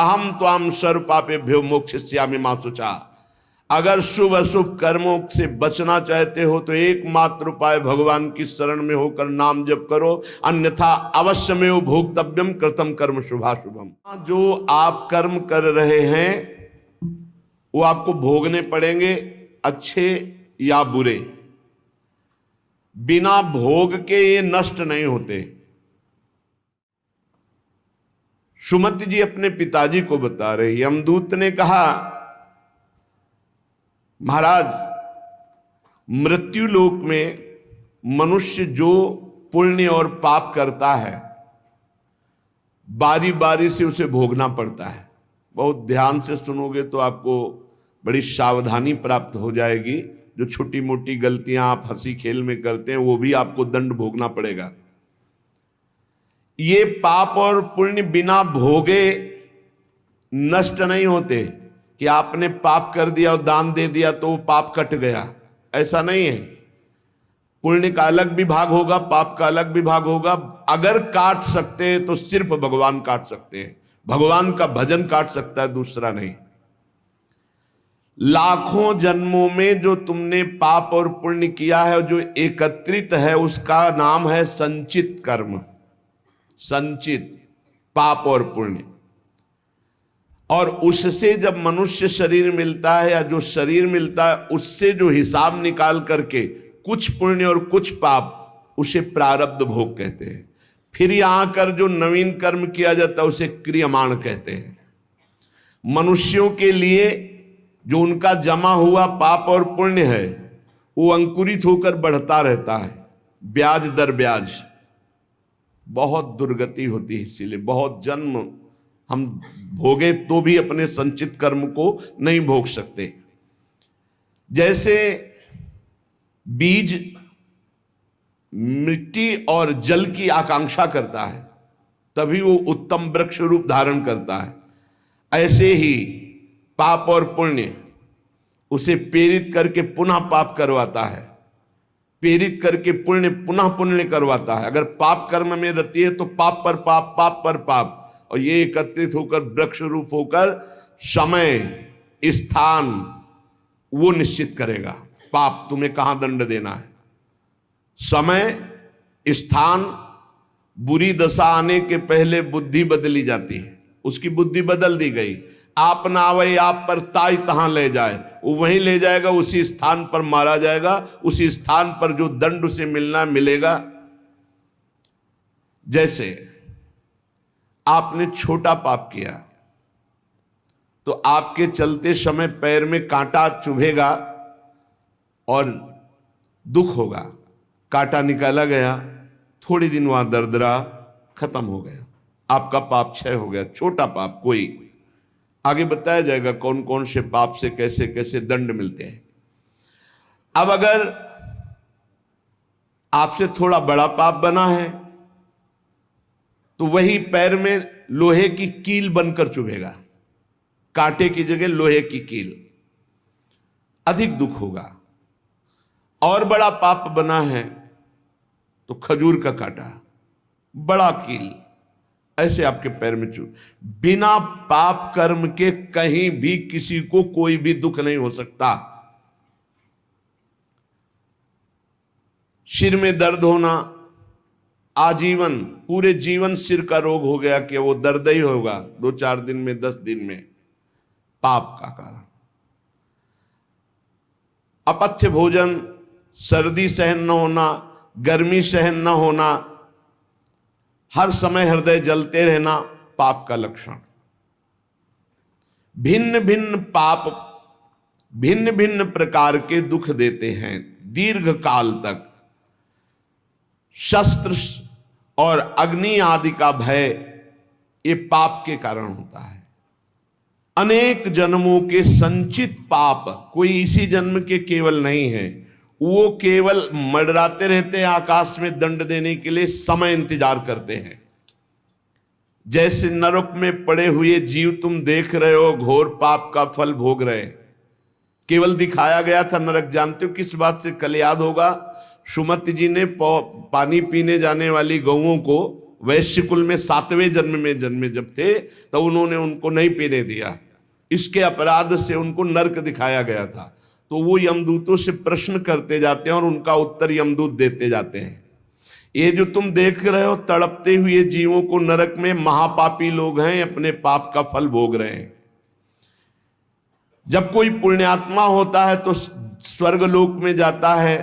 अहम त्वाम सर्व पापेभ्यो मोक्षयिष्यामि मा शुचा। अगर शुभ अशुभ कर्मों से बचना चाहते हो तो एकमात्र उपाय भगवान की शरण में होकर नाम जप करो, अन्यथा अवश्यमेव भोक्तव्यम कृतम कर्म शुभाशुभम। जो आप कर्म कर रहे हैं वो आपको भोगने पड़ेंगे, अच्छे या बुरे। बिना भोग के ये नष्ट नहीं होते। सुमति जी अपने पिताजी को बता रहे, यमदूत ने कहा महाराज, मृत्यु लोक में मनुष्य जो पुण्य और पाप करता है बारी बारी से उसे भोगना पड़ता है। बहुत ध्यान से सुनोगे तो आपको बड़ी सावधानी प्राप्त हो जाएगी। जो छोटी मोटी गलतियां आप हंसी खेल में करते हैं वो भी आपको दंड भोगना पड़ेगा। ये पाप और पुण्य बिना भोगे नष्ट नहीं होते कि आपने पाप कर दिया और दान दे दिया तो वो पाप कट गया, ऐसा नहीं है। पुण्य का अलग विभाग होगा, पाप का अलग विभाग होगा। अगर काट सकते हैं तो सिर्फ भगवान काट सकते हैं। भगवान का भजन काट सकता है, दूसरा नहीं। लाखों जन्मों में जो तुमने पाप और पुण्य किया है, जो एकत्रित है, उसका नाम है संचित कर्म। संचित पाप और पुण्य। और उससे जब मनुष्य शरीर मिलता है या जो शरीर मिलता है, उससे जो हिसाब निकाल करके कुछ पुण्य और कुछ पाप, उसे प्रारब्ध भोग कहते हैं। फिर यहां कर जो नवीन कर्म किया जाता है उसे क्रियमाण कहते हैं। मनुष्यों के लिए जो उनका जमा हुआ पाप और पुण्य है वो अंकुरित होकर बढ़ता रहता है, ब्याज दर ब्याज। बहुत दुर्गति होती है, इसीलिए बहुत जन्म हम भोगे तो भी अपने संचित कर्म को नहीं भोग सकते। जैसे बीज मिट्टी और जल की आकांक्षा करता है तभी वो उत्तम वृक्ष रूप धारण करता है, ऐसे ही पाप और पुण्य उसे प्रेरित करके पुनः पाप करवाता है, प्रेरित करके पुण्य पुनः पुण्य करवाता है। अगर पाप कर्म में रहती है तो पाप पर पाप, पाप पर पाप, और ये एकत्रित होकर वृक्ष रूप होकर समय स्थान वो निश्चित करेगा। पाप तुम्हें कहां दंड देना है, समय स्थान। बुरी दशा आने के पहले बुद्धि बदली जाती है, उसकी बुद्धि बदल दी गई। आप ना आवे आप पर ताई तहां ले जाए, वो वहीं ले जाएगा, उसी स्थान पर मारा जाएगा, उसी स्थान पर जो दंड उसे मिलना मिलेगा। जैसे आपने छोटा पाप किया तो आपके चलते समय पैर में कांटा चुभेगा और दुख होगा। कांटा निकाला गया, थोड़ी दिन वहां दर्द रहा, खत्म हो गया, आपका पाप क्षय हो गया। छोटा पाप कोई, आगे बताया जाएगा कौन कौन से पाप से कैसे कैसे दंड मिलते हैं। अब अगर आपसे थोड़ा बड़ा पाप बना है तो वही पैर में लोहे की कील बनकर चुभेगा, कांटे की जगह लोहे की कील, अधिक दुख होगा। और बड़ा पाप बना है तो खजूर का कांटा, बड़ा कील, ऐसे आपके पैर में चुभ। बिना पाप कर्म के कहीं भी किसी को कोई भी दुख नहीं हो सकता। सिर में दर्द होना, आजीवन पूरे जीवन सिर का रोग हो गया कि वो दर्द ही होगा 2-4 दिन में, 10 दिन में, पाप का कारण। अपथ्य भोजन, सर्दी सहन न होना, गर्मी सहन न होना, हर समय हृदय जलते रहना, पाप का लक्षण। भिन्न भिन्न पाप भिन्न भिन्न प्रकार के दुख देते हैं दीर्घ काल तक। शस्त्र और अग्नि आदि का भय ये पाप के कारण होता है। अनेक जन्मों के संचित पाप कोई इसी जन्म के केवल नहीं है, वो केवल मंडराते रहते हैं आकाश में दंड देने के लिए, समय इंतजार करते हैं। जैसे नरक में पड़े हुए जीव तुम देख रहे हो, घोर पाप का फल भोग रहे, केवल दिखाया गया था नरक। जानते हो किस बात से? कल याद होगा, सुमति जी ने पानी पीने जाने वाली गौओं को वैश्य कुल में 7वें जन्म में जन्मे जब थे तो उन्होंने उनको नहीं पीने दिया, इसके अपराध से उनको नरक दिखाया गया था। तो वो यमदूतों से प्रश्न करते जाते हैं और उनका उत्तर यमदूत देते जाते हैं। ये जो तुम देख रहे हो तड़पते हुए जीवों को नरक में, महापापी लोग हैं, अपने पाप का फल भोग रहे हैं। जब कोई पुण्यात्मा होता है तो स्वर्गलोक में जाता है,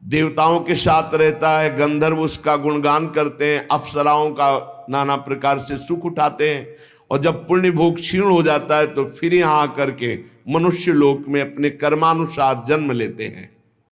देवताओं के साथ रहता है, गंधर्व उसका गुणगान करते हैं, अप्सराओं का नाना प्रकार से सुख उठाते हैं। और जब पुण्य भोग क्षीण हो जाता है तो फिर यहाँ आकर के मनुष्य लोक में अपने कर्मानुसार जन्म लेते हैं।